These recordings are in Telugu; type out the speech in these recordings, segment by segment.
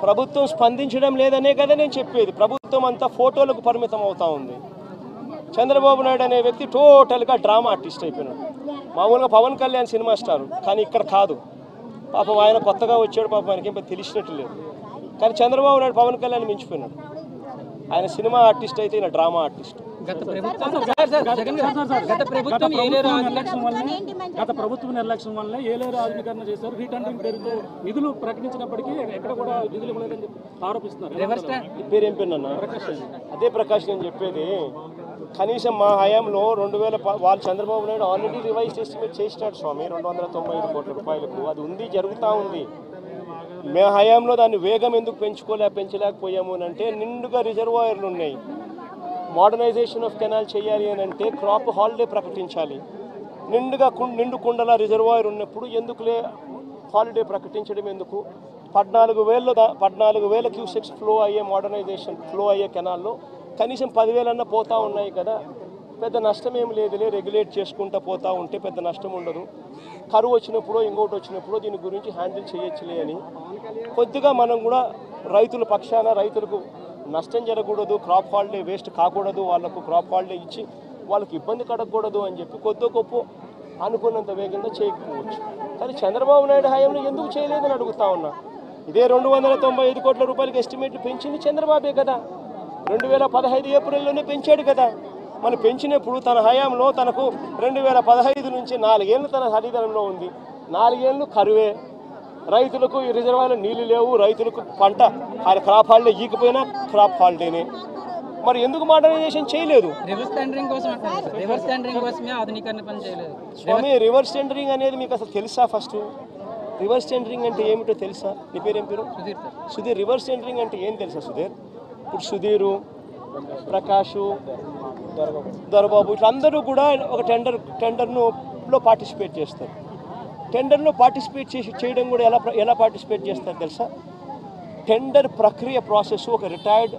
ప్రభుత్వం స్పందించడం లేదనే కదా నేను చెప్పేది. ప్రభుత్వం అంతా ఫోటోలకు పరిమితం అవుతా ఉంది. చంద్రబాబు నాయుడు అనే వ్యక్తి టోటల్గా డ్రామా ఆర్టిస్ట్ అయిపోయినాడు. మామూలుగా పవన్ కళ్యాణ్ సినిమా స్టారు, కానీ ఇక్కడ కాదు. పాపం ఆయన కొత్తగా వచ్చాడు, పాపం ఆయనకి ఏం తెలిసినట్టు లేదు. కానీ చంద్రబాబు నాయుడు పవన్ కళ్యాణ్ మించిపోయినాడు. ఆయన సినిమా ఆర్టిస్ట్ అయితే ఈయన డ్రామా ఆర్టిస్ట్. గత ప్రభుత్వం నిర్లక్ష్యం వల్ల ఏలేరు ఆధునీకరణ చేశారు. రీటెండరింగ్ పేరుతో నిధులు ప్రకటించినప్పటికీ ఎక్కడ కూడా నిధులు ఇవ్వలేదని ఆరోపిస్తున్నారు. పేరేం పేరున్నా అదే ప్రకాష్ నేను చెప్పేది. కనీసం మా హయాంలో 2000 వాళ్ళు Chandrababu Naidu already revise estimate చేసినాడు స్వామి 295 కోట్ల రూపాయలకు. అది ఉంది, జరుగుతూ ఉంది. మే హయాంలో దాన్ని వేగం ఎందుకు పెంచలేకపోయాము అని అంటే నిండుగా రిజర్వాయర్లు ఉన్నాయి. మోడర్నైజేషన్ ఆఫ్ కెనాల్ చేయాలి అని అంటే క్రాప్ హాలిడే ప్రకటించాలి. నిండుగా నిండు కుండల రిజర్వాయర్ ఉన్నప్పుడు ఎందుకులే హాలిడే ప్రకటించడం ఎందుకు? 14,000 క్యూసెక్స్ ఫ్లో అయ్యే మోడర్నైజేషన్ ఫ్లో అయ్యే కెనాల్లో కనీసం 10,000 అన్న పోతూ ఉన్నాయి కదా. పెద్ద నష్టం ఏమి లేదులే, రెగ్యులేట్ చేసుకుంటూ పోతూ ఉంటే పెద్ద నష్టం ఉండదు. కరువు వచ్చినప్పుడు ఇంకోటి వచ్చినప్పుడు దీని గురించి హ్యాండిల్ చేయొచ్చులే అని కొద్దిగా మనం కూడా రైతుల పక్షాన రైతులకు నష్టం జరగకూడదు, క్రాప్ హాలిడే వేస్ట్ కాకూడదు, వాళ్ళకు క్రాప్ హాలిడే ఇచ్చి వాళ్ళకి ఇబ్బంది కడగకూడదు అని చెప్పి కొద్ది గొప్ప అనుకున్నంత వేగంగా చేయకపోవచ్చు. కానీ చంద్రబాబు నాయుడు హయాంలో ఎందుకు చేయలేదని అడుగుతా ఉన్నా. ఇదే 295 కోట్ల రూపాయలకి ఎస్టిమేట్లు పెంచింది చంద్రబాబే కదా. 2015 ఏప్రిల్లోనే పెంచాడు కదా. మనం పెంచినప్పుడు తన హయాంలో తనకు 2015 నుంచి 4 ఏళ్ళు తన హరిధనంలో ఉంది. 4 ఏళ్ళు కరువే, రైతులకు ఈ రిజర్వాయర్లో నీళ్లు లేవు, రైతులకు పంట క్రాప్ హాలిడే ఈకపోయినా క్రాప్ హాలిడేనే. మరి ఎందుకు మోడర్నైజేషన్ చేయలేదు? స్వామి, రివర్స్ టెండరింగ్ అనేది మీకు అసలు తెలుసా? ఫస్ట్ రివర్స్ టెండరింగ్ అంటే ఏమిటో తెలుసా? నీ పేరేం పేరు? సుధీర్. రివర్స్ టెండరింగ్ అంటే ఏం తెలుసా సుధీర్? ఇప్పుడు సుధీరు, ప్రకాషు, దొరబాబు ఇట్లా అందరూ కూడా ఒక టెండర్లో పార్టిసిపేట్ చేస్తారు. టెండర్లో పార్టిసిపేట్ చేయడం కూడా ఎలా పార్టిసిపేట్ చేస్తారు తెలుసా? టెండర్ ప్రక్రియ ప్రాసెస్ ఒక రిటైర్డ్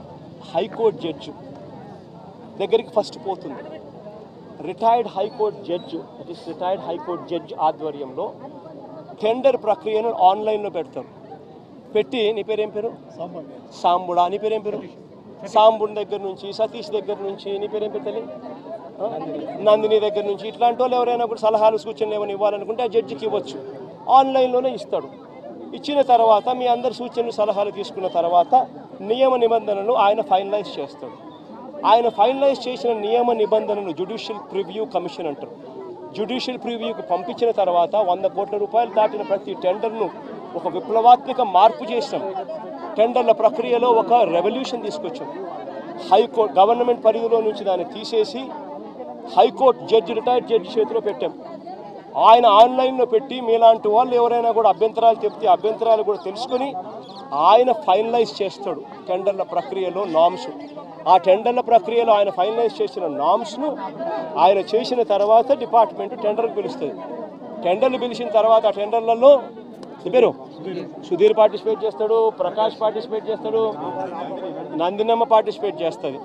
హైకోర్టు జడ్జి దగ్గరికి ఫస్ట్ పోతుంది. రిటైర్డ్ హైకోర్టు జడ్జి ఆధ్వర్యంలో టెండర్ ప్రక్రియను ఆన్లైన్లో పెడతారు. పెట్టి నీ పేరేం పేరు? సాంబుడా. నీ పేరేం పేరు? సాంబుడి దగ్గర నుంచి, సతీష్ దగ్గర నుంచి, నీ పేరేం పేరు తల్లి? నందిని దగ్గర నుంచి ఇట్లాంటి వాళ్ళు ఎవరైనా కూడా సలహాలు సూచనలు ఏమైనా ఇవ్వాలనుకుంటే ఆ జడ్జికి ఇవ్వచ్చు. ఆన్లైన్లోనే ఇస్తాడు. ఇచ్చిన తర్వాత మీ అందరు సూచనలు సలహాలు తీసుకున్న తర్వాత నియమ నిబంధనలు ఆయన ఫైనలైజ్ చేస్తాడు. ఆయన ఫైనలైజ్ చేసిన నియమ నిబంధనలు జ్యుడిషియల్ ప్రివ్యూ కమిషన్ అంటారు. జ్యుడిషియల్ ప్రివ్యూకి పంపించిన తర్వాత 100 కోట్ల రూపాయలు దాటిన ప్రతి టెండర్ను ఒక విప్లవాత్మక మార్పు చేసాం. టెండర్ల ప్రక్రియలో ఒక రెవల్యూషన్ తీసుకొచ్చాం. హైకోర్టు గవర్నమెంట్ పరిధిలో నుంచి దాన్ని తీసేసి హైకోర్టు రిటైర్డ్ జడ్జి చేతిలో పెట్టాం. ఆయన ఆన్లైన్లో పెట్టి మీలాంటి వాళ్ళు ఎవరైనా కూడా అభ్యంతరాలు చెప్తే అభ్యంతరాలు కూడా తెలుసుకొని ఆయన ఫైనలైజ్ చేస్తాడు టెండర్ల ప్రక్రియలో నామ్స్. ఆ టెండర్ల ప్రక్రియలో ఆయన ఫైనలైజ్ చేసిన నామ్స్ను ఆయన చేసిన తర్వాత డిపార్ట్మెంట్ టెండర్కి పిలుస్తుంది. టెండర్లు పిలిచిన తర్వాత ఆ టెండర్లలో పేరు సుధీర్ పార్టిసిపేట్ చేస్తాడు, ప్రకాష్ పార్టిసిపేట్ చేస్తాడు, నందినమ్మ పార్టిసిపేట్ చేస్తుంది.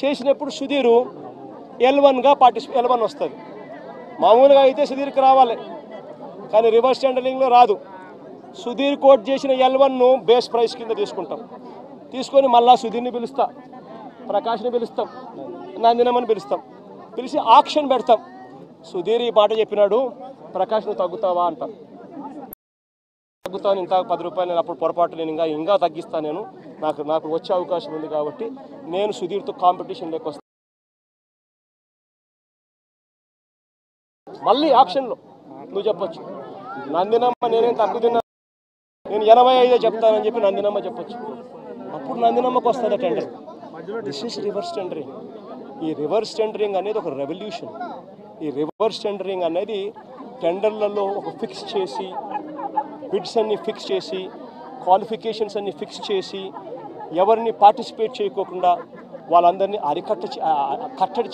చేసినప్పుడు సుధీరు L1 వస్తుంది. మామూలుగా అయితే సుధీర్కి రావాలి, కానీ రివర్స్ టెండరింగ్లో రాదు. సుధీర్ కోట్ చేసిన L1ను బేస్ ప్రైస్ కింద తీసుకొని మళ్ళా సుధీర్ని పిలుస్తాం, ప్రకాష్ని పిలుస్తాం, నందినమ్మని పిలిచి ఆక్షన్ పెడతాం. సుధీర్ ఈ మాట చెప్పినాడు, ప్రకాష్ నువ్వు తగ్గుతావా అంటాం. తగ్గుతాను, ఇంత 10 రూపాయలు నేను అప్పుడు పొరపాటు నేను ఇంకా తగ్గిస్తాను, నేను నాకు వచ్చే అవకాశం ఉంది కాబట్టి నేను సుధీర్తో కాంపిటీషన్ లేకొస్తాను. మళ్ళీ ఆక్షన్లో నువ్వు చెప్పొచ్చు, నందినమ్మ నేనేం తక్కువ తిన్నా, నేను 85 చెప్తానని చెప్పి నందినమ్మ చెప్పొచ్చు. అప్పుడు నందినమ్మకు వస్తుంది tender. This is reverse tendering. ఈ రివర్స్ టెండరింగ్ అనేది ఒక రెవల్యూషన్. ఈ రివర్స్ టెండరింగ్ అనేది టెండర్లలో ఒక ఫిక్స్ చేసి, బిడ్స్ అన్ని ఫిక్స్ చేసి, క్వాలిఫికేషన్స్ అన్ని ఫిక్స్ చేసి, ఎవరిని పార్టిసిపేట్ చేయకోకుండా వాళ్ళందరినీ కట్టడి